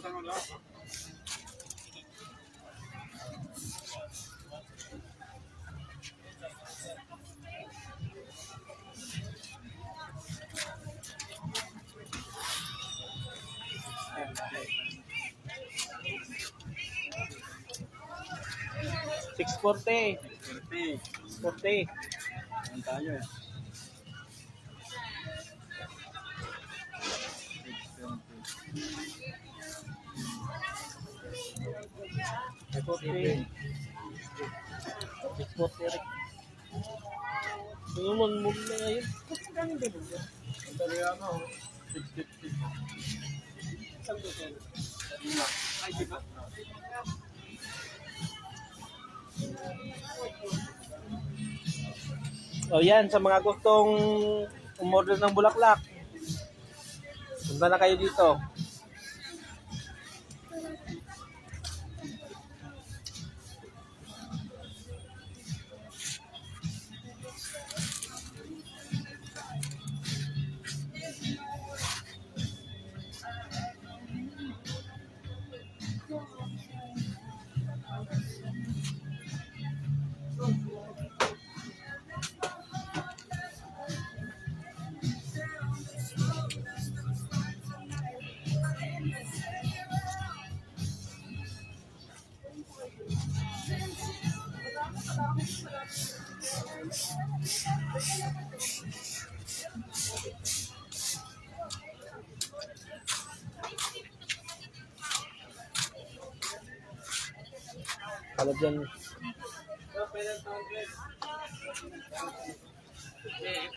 $640. 40. Ang tayo. 40. 640. Ano man mo na ngayon? Ang tayo ano, 650. Ay, di ba? O yan, sa mga gustong umorder ng bulaklak, punta na kayo dito. Kalau dyan